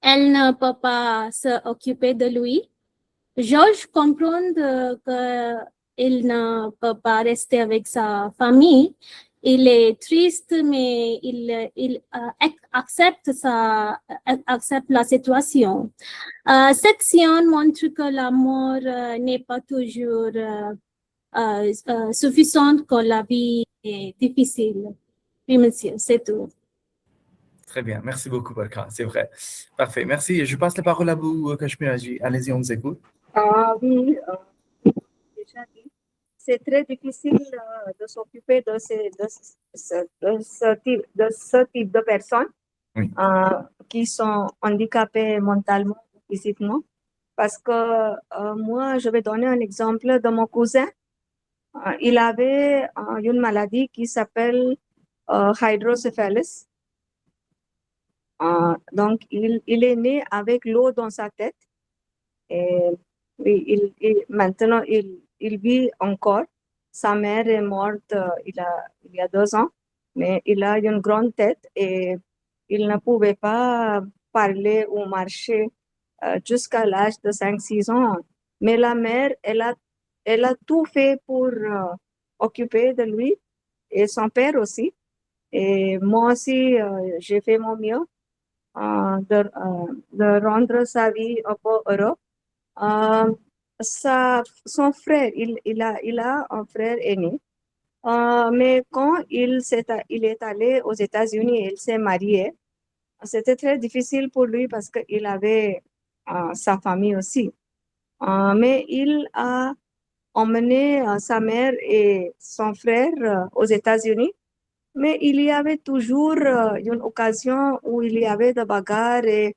elle ne peut pas s'occuper de lui. Georges comprend qu'il ne peut pas rester avec sa famille. Il est triste, mais il accepte la situation. Cette scène montre que l'amour n'est pas toujours suffisant quand la vie est difficile. Oui, monsieur, c'est tout. Très bien. Merci beaucoup, Belka. C'est vrai. Parfait. Merci. Je passe la parole à vous, Kashmiraji. Allez-y, on vous écoute. Oui, déjà dit, c'est très difficile de s'occuper de ce type de personnes Oui. qui sont handicapées mentalement ou physiquement. Parce que moi, je vais donner un exemple de mon cousin. Il avait une maladie qui s'appelle hydrocéphalus. Donc, il est né avec l'eau dans sa tête. Et oui, maintenant, il vit encore. sa mère est morte il y a 2 ans, mais il a une grande tête et il ne pouvait pas parler ou marcher jusqu'à l'âge de 5-6 ans. Mais la mère, elle a tout fait pour occuper de lui et son père aussi. Et moi aussi, j'ai fait mon mieux de rendre sa vie un peu heureuse. Son frère, il a un frère aîné. Mais quand il est allé aux États-Unis et il s'est marié, c'était très difficile pour lui parce qu'il avait sa famille aussi. Mais il a emmené sa mère et son frère aux États-Unis. Mais il y avait toujours une occasion où il y avait des bagarres et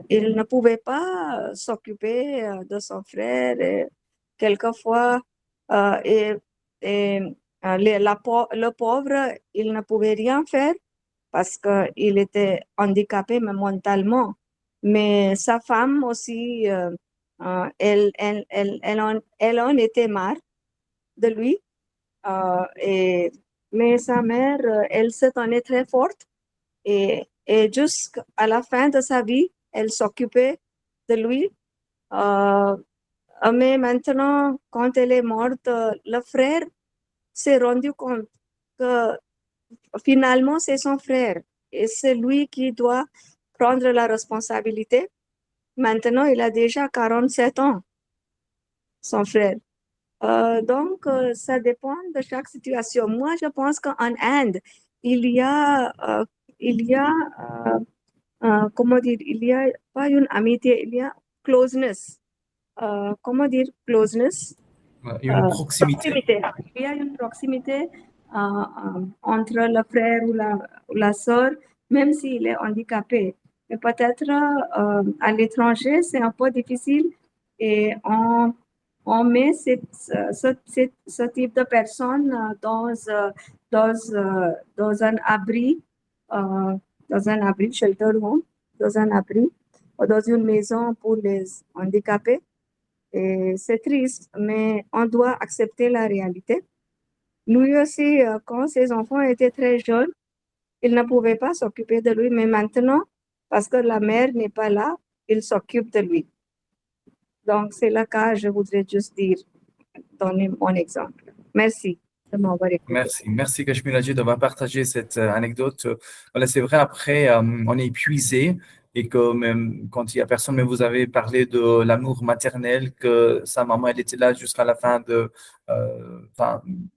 il ne pouvait pas s'occuper de son frère. Et quelquefois, euh, et, et, le pauvre, il ne pouvait rien faire parce qu'il était handicapé mais mentalement. Mais sa femme aussi, elle en était marre de lui. Mais sa mère, elle se tenait très forte et jusqu'à la fin de sa vie, elle s'occupait de lui. Mais maintenant, quand elle est morte, le frère s'est rendu compte que finalement, c'est son frère et c'est lui qui doit prendre la responsabilité. Maintenant, il a déjà 47 ans, son frère. Donc, ça dépend de chaque situation. Moi, je pense qu'en Inde, il y a, comment dire, il y a pas une amitié, il y a closeness. Comment dire closeness? Une proximité. Il y a une proximité entre le frère ou la sœur, même s'il est handicapé. Mais peut-être à l'étranger, c'est un peu difficile et on met ce type de personnes dans un abri, shelter home, dans un abri, ou dans une maison pour les handicapés. Et c'est triste, mais on doit accepter la réalité. Lui aussi, quand ses enfants étaient très jeunes, il ne pouvait pas s'occuper de lui, mais maintenant, parce que la mère n'est pas là, il s'occupe de lui. Donc, c'est le cas, je voudrais juste donner mon exemple. Merci de m'avoir écouté. Merci Kashmir d'avoir partagé cette anecdote. Voilà, c'est vrai, après, on est épuisé et que même quand il y a personne, mais vous avez parlé de l'amour maternel, que sa maman, elle était là jusqu'à la fin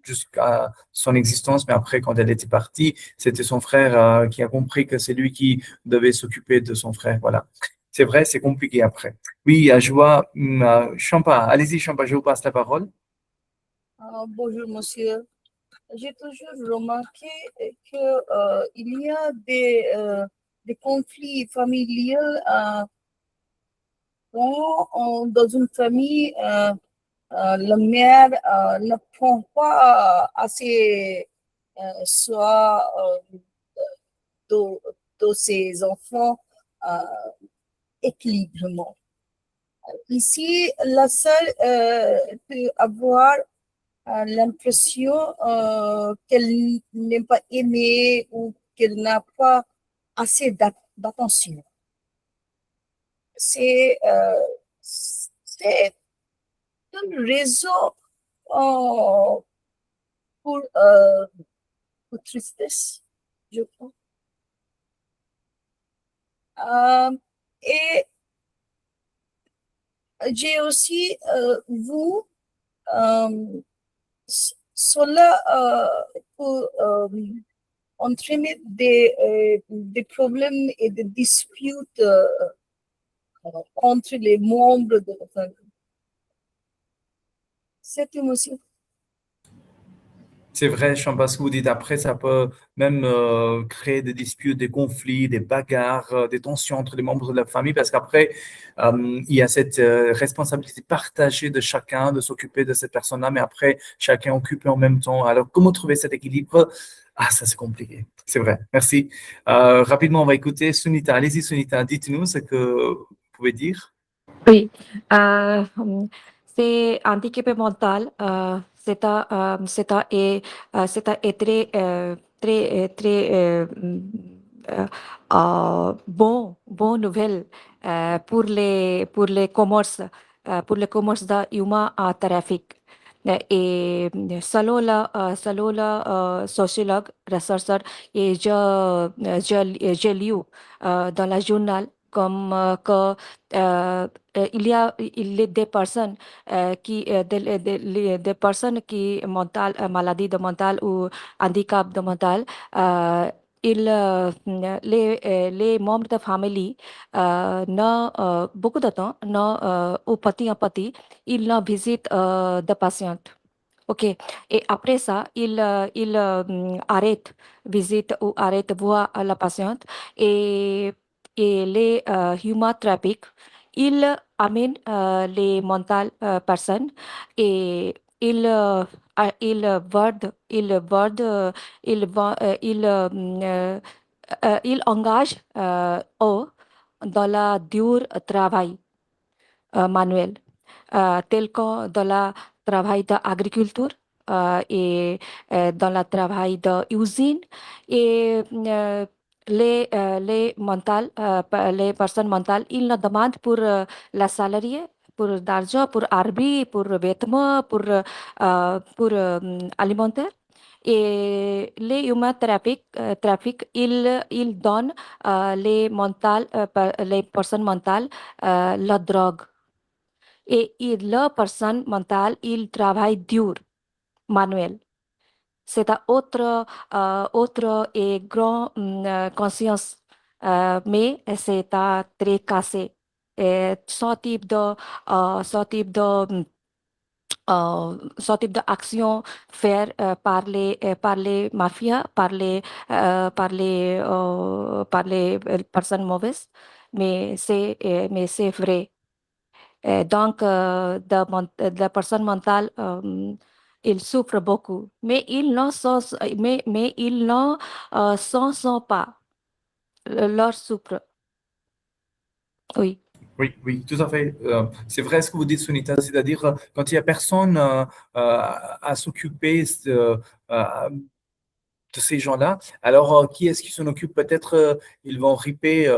jusqu'à son existence, mais après, quand elle était partie, c'était son frère qui a compris que c'est lui qui devait s'occuper de son frère. Voilà. C'est vrai, c'est compliqué après. Oui, Joie, Champa, allez-y, Champa, je vous passe la parole. Bonjour, monsieur. J'ai toujours remarqué il y a des conflits familiaux quand dans une famille, la mère ne prend pas assez soin de ses enfants équilibrement. Ici, la sœur peut avoir l'impression qu'elle n'est pas aimée ou qu'elle n'a pas assez d'attention. C'est une raison pour tristesse, je crois. Et j'ai aussi vu cela pour entraîner des problèmes et des disputes entre les membres de la famille. C'est une aussi. C'est vrai, Champa, ce que vous dites après, ça peut même créer des disputes, des conflits, des bagarres, des tensions entre les membres de la famille, parce qu'après, il y a cette responsabilité partagée de chacun de s'occuper de cette personne-là, mais après, chacun occupé en même temps. Alors, comment trouver cet équilibre? Ah, ça, c'est compliqué. C'est vrai. Merci. Rapidement, on va écouter Sunita. Allez-y, Sunita, dites-nous ce que vous pouvez dire. Oui, c'est handicapé mental. est très bon nouvelle pour les commerces de humain trafic. Et selon le sociologue, rechercheur, et j'ai lu dans le journal comme il y a des personnes des personnes qui maladie de mentale ou handicap de mental, les membres de famille beaucoup de temps, au petit à petit, ils ne visitent des patients. OK. Et après ça, il arrête visite ou arrête voir la patiente et les human traffic, il amène les mentales personnes et il engage eux dans la dur travail manuel, tel que dans le travail d'agriculture et dans le travail d'usine et les personnes mentales, ils ne demandent pour la salarié, pour l'argent, pour arbri, pour vêtements, pour alimentaire. Et les humains trafic ils donnent les personnes mentales la drogue. Et la personne mentale, il travaille dur, manuel. C'est un autre et grand conscience, mais c'est un très cassé. Et ce type d'action faire par les mafias, par les personnes mauvaises, mais c'est vrai. Donc, de la personne mentale, il souffre beaucoup, mais il ne s'en sent pas leur souffre. Oui. Oui, oui, tout à fait. C'est vrai ce que vous dites, Sunita, c'est-à-dire quand il n'y a personne à s'occuper de ces gens-là, alors qui est-ce qui s'en occupe? Peut-être ils vont riper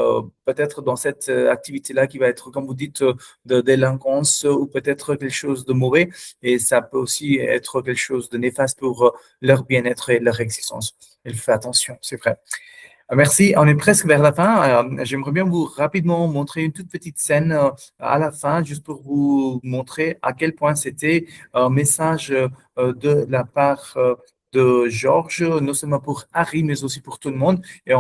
peut-être dans cette activité-là qui va être, comme vous dites, de délinquance ou peut-être quelque chose de mauvais et ça peut aussi être quelque chose de néfaste pour leur bien-être et leur existence. Il faut faire attention, c'est vrai. Merci, on est presque vers la fin. J'aimerais bien vous rapidement montrer une toute petite scène à la fin, juste pour vous montrer à quel point c'était un message de la part de Georges, non seulement pour Harry, mais aussi pour tout le monde. Et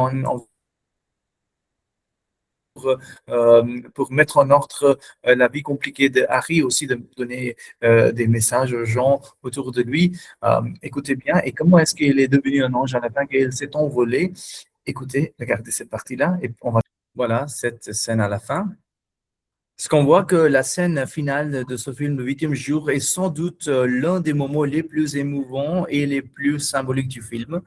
pour mettre en ordre la vie compliquée de Harry, aussi de donner des messages aux gens autour de lui. Écoutez bien, et comment est-ce qu'il est devenu un ange à la fin, qu'il s'est envolé? Écoutez, regardez cette partie-là, et on va... Voilà, cette scène à la fin. Parce qu'on voit que la scène finale de ce film, Le 8e jour, est sans doute l'un des moments les plus émouvants et les plus symboliques du film.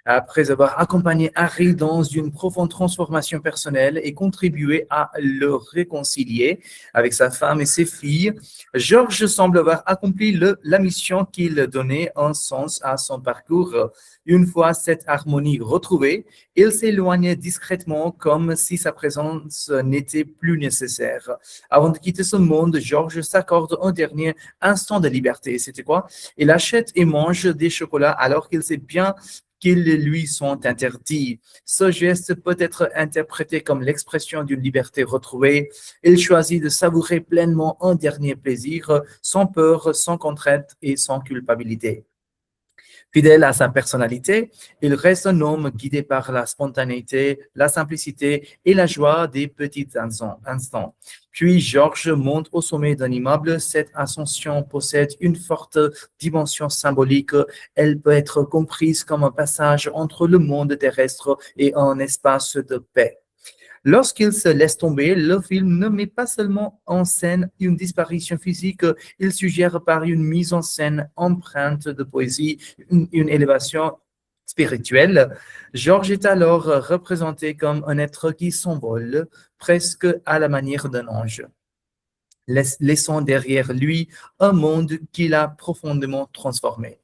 Après avoir accompagné Harry dans une profonde transformation personnelle et contribué à le réconcilier avec sa femme et ses filles, Georges semble avoir accompli la mission qu'il donnait un sens à son parcours. Une fois cette harmonie retrouvée, il s'éloignait discrètement comme si sa présence n'était plus nécessaire. Avant de quitter ce monde, Georges s'accorde un dernier instant de liberté. C'était quoi? Il achète et mange des chocolats alors qu'il sait bien qu'ils lui sont interdits. Ce geste peut être interprété comme l'expression d'une liberté retrouvée. Il choisit de savourer pleinement un dernier plaisir, sans peur, sans contrainte et sans culpabilité. Fidèle à sa personnalité, il reste un homme guidé par la spontanéité, la simplicité et la joie des petits instants. Puis Georges monte au sommet d'un immeuble. Cette ascension possède une forte dimension symbolique. Elle peut être comprise comme un passage entre le monde terrestre et un espace de paix. Lorsqu'il se laisse tomber, le film ne met pas seulement en scène une disparition physique, il suggère par une mise en scène empreinte de poésie, une élévation spirituelle. Georges est alors représenté comme un être qui s'envole, presque à la manière d'un ange. laissant derrière lui un monde qu'il a profondément transformé.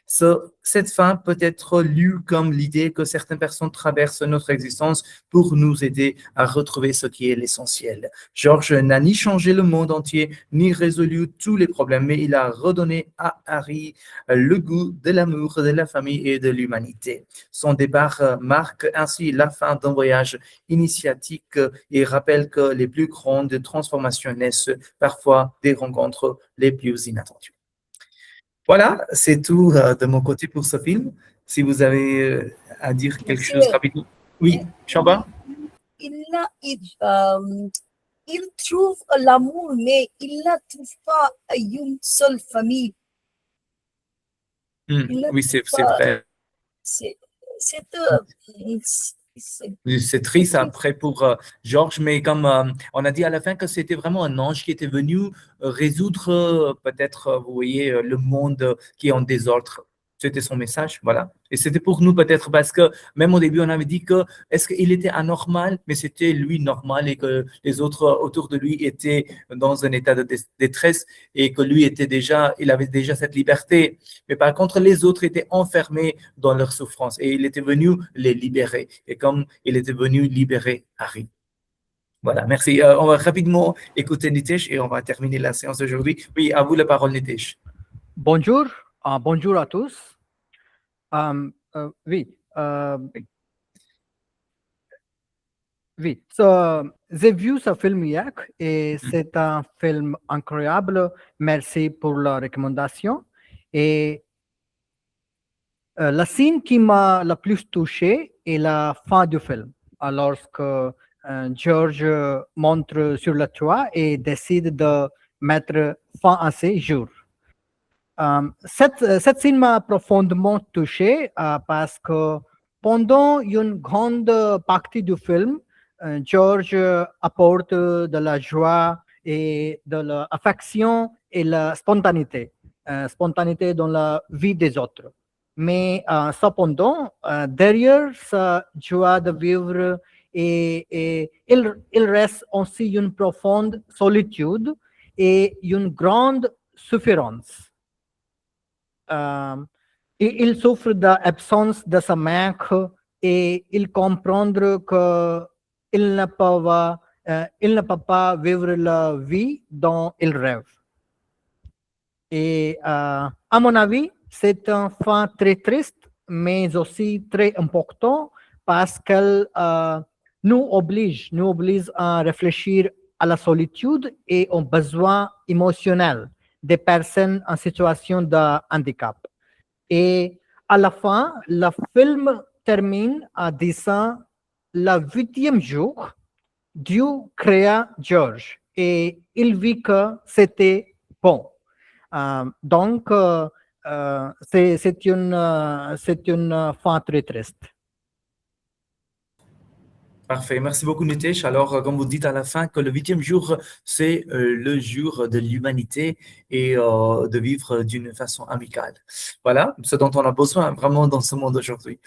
Cette fin peut être lue comme l'idée que certaines personnes traversent notre existence pour nous aider à retrouver ce qui est l'essentiel. George n'a ni changé le monde entier, ni résolu tous les problèmes, mais il a redonné à Harry le goût de l'amour, de la famille et de l'humanité. Son départ marque ainsi la fin d'un voyage initiatique et rappelle que les plus grandes transformations naissent parfois des rencontres les plus inattendues. Voilà, c'est tout de mon côté pour ce film. Si vous avez à dire quelque chose rapidement. Oui, Shamba? Il trouve l'amour, mais il ne trouve pas une seule famille. Oui, c'est vrai. C'est triste après pour George, mais comme on a dit à la fin que c'était vraiment un ange qui était venu résoudre peut-être, vous voyez, le monde qui est en désordre. C'était son message, voilà. Et c'était pour nous peut-être parce que même au début, on avait dit que est-ce qu'il était anormal, mais c'était lui normal et que les autres autour de lui étaient dans un état de détresse et que lui il avait déjà cette liberté. Mais par contre, les autres étaient enfermés dans leur souffrance et il était venu les libérer. Et comme il était venu libérer Harry. Voilà, merci. On va rapidement écouter Nitesh et on va terminer la séance d'aujourd'hui. Oui, à vous la parole, Nitesh. Bonjour, bonjour à tous. Oui, j'ai vu ce film hier et c'est un film incroyable. Merci pour la recommandation. Et la scène qui m'a le plus touché est la fin du film, lorsque George monte sur le toit et décide de mettre fin à ses jours. Cette scène m'a profondément touché parce que pendant une grande partie du film, George apporte de la joie et de l'affection et la spontanéité dans la vie des autres. Mais cependant, derrière sa joie de vivre, il reste aussi une profonde solitude et une grande souffrance. Et il souffre de l'absence de sa mère et il comprend qu'il ne peut pas vivre la vie dont il rêve. Et à mon avis, c'est un fin très triste, mais aussi très important parce qu'elle nous oblige à réfléchir à la solitude et aux besoins émotionnels des personnes en situation de handicap. Et à la fin, le film termine en disant le 8e jour, Dieu créa George et il vit que c'était bon. Donc, c'est une fin très triste. Parfait, merci beaucoup Nitesh. Alors, comme vous dites à la fin, que le 8e jour, c'est le jour de l'humanité et de vivre d'une façon amicale. Voilà, ce dont on a besoin vraiment dans ce monde aujourd'hui.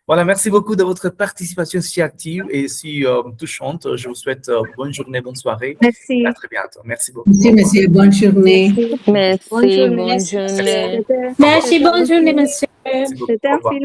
Voilà, merci beaucoup de votre participation si active et si touchante. Je vous souhaite bonne journée, bonne soirée. Merci. À très bientôt. Merci beaucoup. Merci, bonne journée. Merci. Merci, Bonne journée. bonne journée. Merci, bonne journée, monsieur. Merci beaucoup. C'était Au un revoir. film.